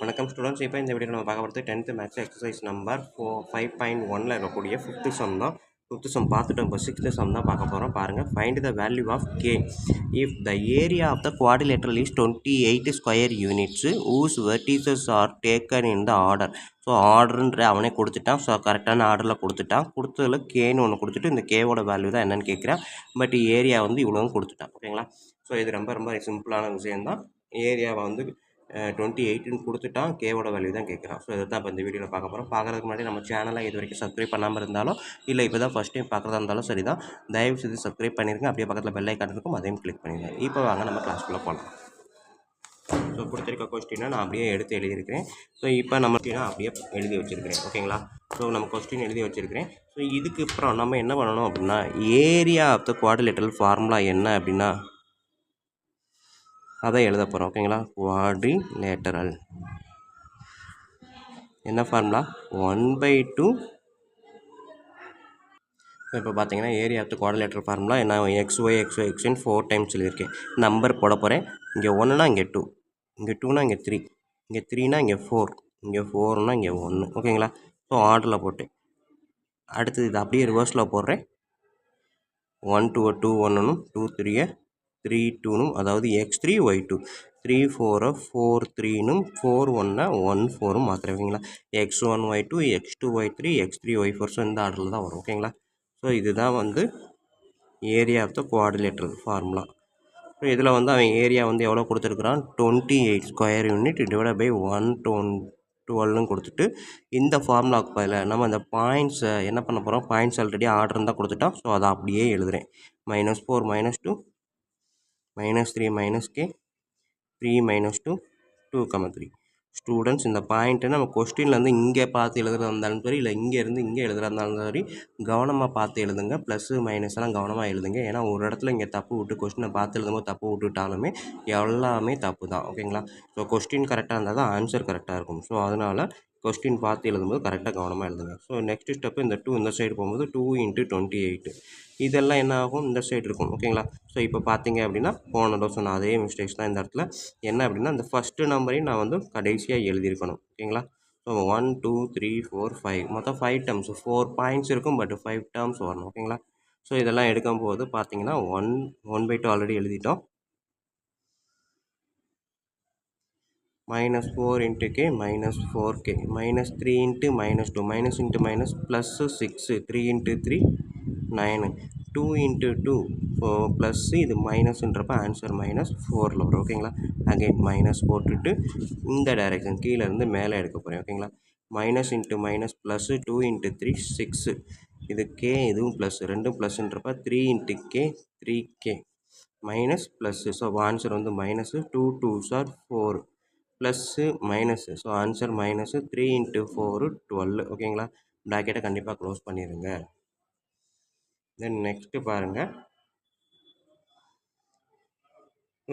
வணக்கம் ஸ்டூடெண்ட்ஸ். இப்போ இந்த வீடியோ நம்ம பார்க்க போகிறது 10th மேத்ஸ் எக்ஸசைஸ் நம்பர் 5.1ல் இருக்கக்கூடிய 5th சம் தான். 5th சம் பார்த்துட்டோம். இப்போ 6th சம் தான் பார்க்க போகிறோம். பாருங்கள். Find the value of K if the area of the quadrilateral is 28 square units whose vertices are taken in the order. So ஆர்டருன்ற அவனே கொடுத்துட்டான். ஸோ கரெக்டான ஆர்டரில் கொடுத்துட்டான். கொடுத்ததில் கேன்னு ஒன்று கொடுத்துட்டு இந்த கேவோட வேல்யூ தான் என்னென்னு கேட்குறேன். பட் ஏரியா வந்து இவ்வளோவும் கொடுத்துட்டான். ஓகேங்களா? ஸோ இது ரொம்ப ரொம்ப சிம்பிளான விஷயம்தான். ஏரியாவை வந்து 28ன்னு கொடுத்துட்டான். கேவோட வேல்யூ தான் கேட்குறான். ஸோ இதை தான் இப்போ இந்த வீடியோவில் பார்க்க போகிறோம். பார்க்குறதுக்கு முன்னாடி நம்ம சேனலை இது வரைக்கும் சப்ஸ்கிரைப் பண்ணாமல் இருந்தாலும் இல்லை இப்போ தான் ஃபஸ்ட் டைம் பார்க்குறதா இருந்தாலும் சரி தான், தயவு செய்து சப்ஸ்கிரைப் பண்ணிடுங்க. அப்படியே பக்கத்தில் பெல் ஐக்கான் இருக்கும், அதையும் கிளிக் பண்ணிடுங்க. இப்போ வாங்க நம்ம கிளாஸ்க்குள்ளே போகலாம். ஸோ கொடுத்துருக்க கொஸ்டினை நான் அப்படியே எடுத்து எழுதியிருக்கிறேன். ஸோ இப்போ நம்ம அப்படியே எழுதி வச்சுருக்கிறேன். ஓகேங்களா? ஸோ நம்ம கொஸ்டின் எழுதி வச்சுருக்கிறேன். ஸோ இதுக்கு அப்புறம் நம்ம என்ன பண்ணணும் அப்படின்னா, area of the quadrilateral formula என்ன அப்படின்னா அதை எழுத போகிறோம். ஓகேங்களா? குவாட்ரிலேட்டரல் என்ன ஃபார்முலா? 1/2. இப்போ பார்த்தீங்கன்னா area of the quadrilateral formula என்ன? எக்ஸ்ன்னு 4 டைம்ஸ் எழுதியிருக்கேன். நம்பர் போட போகிறேன். இங்கே 1னா இங்கே 2, இங்கே 2னா இங்கே 3, இங்கே 3னா இங்கே 4, இங்கே 4னா இங்கே 1. ஓகேங்களா? ஸோ ஆர்டரில் போட்டேன். அடுத்தது இது அப்படியே ரிவர்ஸில் போடுறேன். 1 2 2 1னும் 2 3 3 2னும், அதாவது x3 y2 3 4 4 3னும் 4 1 1 4ம் மாத்திரம். ஓகேங்களா? x1 y2 x2 y3 x3 y4. So இந்த ஆர்டரில் தான் வரும். ஓகேங்களா? ஸோ இதுதான் வந்து area of the quadrilateral formula. So இதில் வந்து அவன் ஏரியா வந்து எவ்வளோ கொடுத்துருக்குறான்? 28 ஸ்கொயர் யூனிட் டிவைட் பை 112ன்னு கொடுத்துட்டு இந்த ஃபார்முலாவுக்கு பதில் நம்ம இந்த பாயிண்ட்ஸை என்ன பண்ண போகிறோம்? பாயிண்ட்ஸ் ஆல்ரெடி ஆர்டர் தான் கொடுத்துட்டோம். ஸோ அதை அப்படியே எழுதுகிறேன். -4 -2 -3 -k 3 -2 2, 3. ஸ்டூடெண்ட்ஸ், இந்த பாயிண்ட்டு நம்ம கொஸ்டின்லேருந்து இங்கே பார்த்து எழுதுறதா இருந்தாலும் சரி, இல்லை இங்கேருந்து இங்கே எழுதுறதா இருந்தாலும் சரி, கவனமாக பார்த்து எழுதுங்க. ப்ளஸ்ஸு மைனஸ்லாம் கவனமாக எழுதுங்க. ஏன்னா ஒரு இடத்துல இங்கே தப்பு விட்டு கொஸ்டினை பார்த்து எழுதும்போது தப்பு விட்டுட்டாலுமே எல்லாமே தப்பு தான். ஓகேங்களா? ஸோ கொஸ்டின் கரெக்டாக இருந்தால் தான் ஆன்சர் கரெக்டாக இருக்கும். ஸோ அதனால் கொஸ்டின் பார்த்து எழுதும்போது கரெக்டாக கவனமாக எழுதுங்க. ஸோ நெக்ஸ்ட் ஸ்டெப்பு இந்த 2 இந்த சைடு போகும்போது 2 × 28 இதெல்லாம் என்ன ஆகும்? இந்த சைடு இருக்கும். ஓகேங்களா? ஸோ இப்போ பார்த்தீங்க அப்படின்னா போன தடவை சொன்ன அதே மிஸ்டேக்ஸ் தான் இந்த இடத்துல. என்ன அப்படின்னா இந்த ஃபஸ்ட்டு நம்பரையும் நான் வந்து கடைசியாக எழுதியிருக்கணும். ஓகேங்களா? ஸோ 1 2 3 4 5 மொத்தம் 5 டேர்ம்ஸ் 4 பாயிண்ட்ஸ் இருக்கும். பட் 5 டேர்ம்ஸ் வரணும். ஓகேங்களா? ஸோ இதெல்லாம் எடுக்கும்போது பார்த்தீங்கன்னா 1/2 ஆல்ரெடி எழுதிட்டோம். -4 × k -4k -3 × -2 -× +6 3 × 3 9 2 × 2 ப்ளஸ் இது மைனஸ்ன்றப்ப ஆன்சர் -4ல் வரும். ஓகேங்களா? அகைன் மைனஸ் போட்டுட்டு இந்த டைரெக்ஷன் கீழேருந்து மேலே எடுக்க போகிறேன். ஓகேங்களா? -× ப்ளஸ் 2 × 3 6 இது கே, இதுவும் ப்ளஸ், ரெண்டும் ப்ளஸ்ன்றப்ப 3 × k 3k minus plus. So answer வந்து -2 2s are 4 plus minus. So answer -3 × 4 12. ஓகேங்களா? ப்ராக்கெட்டை கண்டிப்பாக க்ளோஸ் பண்ணிடுங்க. தென் நெக்ஸ்ட்டு பாருங்கள்.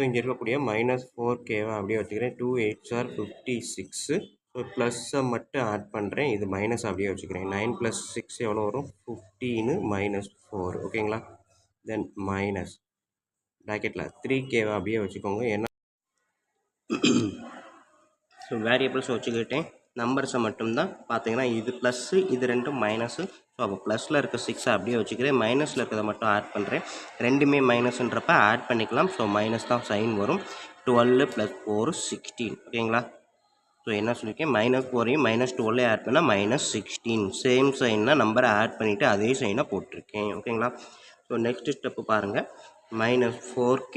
இங்கே இருக்கக்கூடிய -4kவை அப்படியே வச்சுக்கிறேன். 2 8s are 56. ஸோ ப்ளஸ்ஸை மட்டும் ஆட் பண்ணுறேன். இது மைனஸ் அப்படியே வச்சுக்கிறேன். 9 + 6 எவ்வளோ வரும்? 15 -4. ஓகேங்களா? தென் மைனஸ் ப்ராக்கெட்டில் 3kவை அப்படியே வச்சுக்கோங்க. ஏன்னா ஸோ வேரியபிள்ஸ் வச்சுக்கிட்டேன். நம்பர்ஸை மட்டும்தான் பார்த்தீங்கன்னா இது ப்ளஸ்ஸு, இது ரெண்டும் மைனஸு. ஸோ அப்போ ப்ளஸில் இருக்க 6 அப்படியே வச்சுக்கிறேன். மைனஸில் இருக்கிறத மட்டும் ஆட் பண்ணுறேன். ரெண்டுமே மைனஸ்ன்றப்ப ஆட் பண்ணிக்கலாம். ஸோ மைனஸ் தான் சைன் வரும். 12 + 4 16. ஓகேங்களா? ஸோ என்ன சொல்லியிருக்கேன்? -4ஐயும் -12ஐயும் ஆட் பண்ணால் -16. சேம் சைன்னா நம்பரை ஆட் பண்ணிவிட்டு அதே சைனை போட்டிருக்கேன். ஓகேங்களா? ஸோ நெக்ஸ்ட் ஸ்டெப்பு பாருங்கள். -4k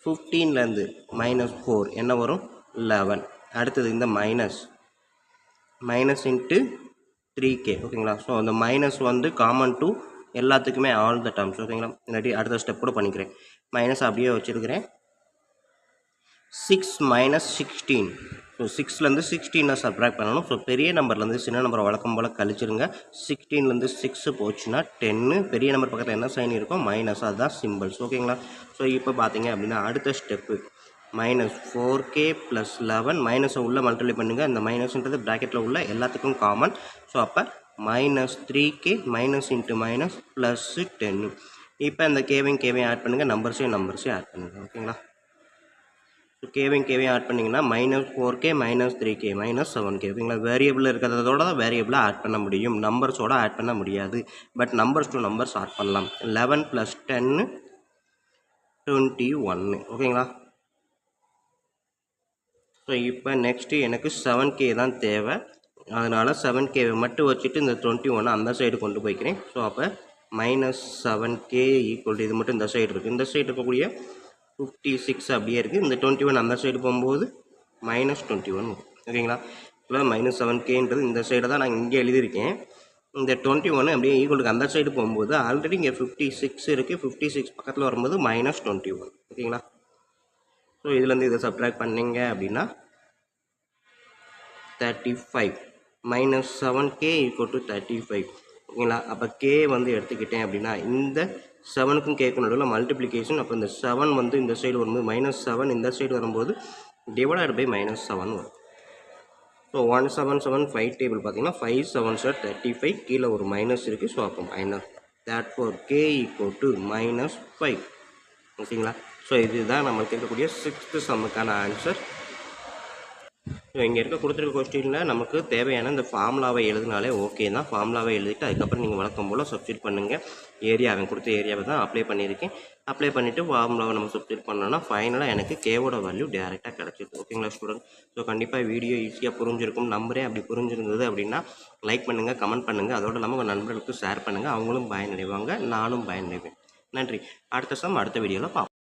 15லேருந்து -4 என்ன வரும்? 11. அடுத்தது இந்த மைனஸ் × 3k. ஓகேங்களா? ஸோ அந்த மைனஸ் வந்து காமன் டு எல்லாத்துக்குமே ஆல் த டேர்ம்ஸ். ஓகேங்களா? இல்லாட்டி அடுத்த ஸ்டெப் கூட பண்ணிக்கிறேன். மைனஸ் அப்படியே வச்சுருக்கிறேன். 6 - 16. ஸோ 6லேருந்து 16 சப்ராக்ட் பண்ணணும். ஸோ பெரிய நம்பர்லேருந்து சின்ன நம்பரை வழக்கம் போல் கழிச்சிருங்க. 16லேருந்து 6 போச்சுன்னா 10. பெரிய நம்பர் பக்கத்தில் என்ன சைன் இருக்கும்? மைனஸ். அதுதான் சிம்பிள்ஸ். ஓகேங்களா? ஸோ இப்போ பார்த்தீங்க அப்படின்னா அடுத்த ஸ்டெப்பு -4k + 11 மைனஸை உள்ளே மல்டிப்ளை பண்ணுங்கள். இந்த மைனஸ்ன்றது ப்ராக்கெட்டில் உள்ள எல்லாத்துக்கும் காமன். ஸோ அப்போ -3k -× +10. இப்போ இந்த கேவையும் ஆட் பண்ணுங்கள். நம்பர்ஸையும் ஆட் பண்ணுங்கள். ஓகேங்களா? ஸோ கேவையும் கேவையும் ஆட் பண்ணிங்கன்னா -4k -3k -7k ஓகேங்களா. வேரியபிள் இருக்கிறதோட தான் வேரியபிளை ஆட் பண்ண முடியும், நம்பர்ஸோட ஆட் பண்ண முடியாது. But numbers to numbers add பண்ணலாம். 11 + 10 21 ஓகேங்களா. ஸோ இப்போ நெக்ஸ்ட்டு எனக்கு 7k தான் தேவை. அதனால் 7kவை மட்டும் வச்சுட்டு இந்த 21 அந்த சைடு கொண்டு போய்க்கிறேன். ஸோ அப்போ -7k ஈக்குவல் இது மட்டும் இந்த சைடு இருக்குது. இந்த சைடு இருக்கக்கூடிய 56 அப்படியே இருக்குது. இந்த 21 அந்த சைடு போகும்போது -21 ஓகேங்களா. இப்போ -7kன்றது இந்த சைடை தான் நான் இங்கே எழுதியிருக்கேன். இந்த 21 அப்படியே ஈக்குவலுக்கு அந்த சைடு போகும்போது ஆல்ரெடி இங்கே 56 இருக்குது. 56 பக்கத்தில் வரும்போது -21 ஓகேங்களா. ஸோ இதுலேருந்து இதை சப்ட்ராக்ட் பண்ணிங்க அப்படின்னா 35 -7k = 35 ஓகேங்களா. அப்போ k வந்து எடுத்துக்கிட்டேன் அப்படின்னா இந்த 7க்கும் கேக்கும் நடுவில் மல்டிப்ளிகேஷன். அப்போ இந்த 7 வந்து இந்த சைடு வரும்போது -7 இந்த சைடு வரும்போது டிவைடட் பை -7 வரும். ஸோ 1775 டேபிள் பார்த்தீங்கன்னா 5 7s are 35 கீழே ஒரு மைனஸ் இருக்குது. ஸோ அப்போ மைனஸ் therefore k = -5 ஓகேங்களா. ஸோ இதுதான் நம்மளுக்கு இருக்கக்கூடிய 6th சம்முக்கான ஆன்சர். ஸோ இங்கே கொடுத்துருக்க கொஸ்டினில் நமக்கு தேவையான இந்த ஃபார்முலாவை எழுதினாலே ஓகே தான். ஃபார்முலாவை எழுதிட்டு அதுக்கப்புறம் நீங்கள் வழக்கம் போல் சப்ஸ்டியூட் பண்ணுங்கள். அவன் கொடுத்த ஏரியாவை தான் அப்ளை பண்ணியிருக்கேன். அப்ளை பண்ணிவிட்டு ஃபார்முலாவை நம்ம சப்ஸ்டியூட் பண்ணோன்னா ஃபைனலாக எனக்கு கேவோட வேல்யூ டேரெக்டாக கிடச்சிது ஓகேங்களா ஸ்டூடெண்ட். ஸோ கண்டிப்பாக வீடியோ ஈஸியாக புரிஞ்சிருக்கும் நம்பரே. அப்படி புரிஞ்சிருந்தது அப்படின்னா லைக் பண்ணுங்கள், கமெண்ட் பண்ணுங்கள். அதோடு இல்லாமல் உங்கள் நண்பர்களுக்கு ஷேர் பண்ணுங்கள். அவங்களும் பயனடைவாங்க, நானும் பயனடைவேன். நன்றி. அடுத்த சம் அடுத்த வீடியோவில் பார்ப்போம்.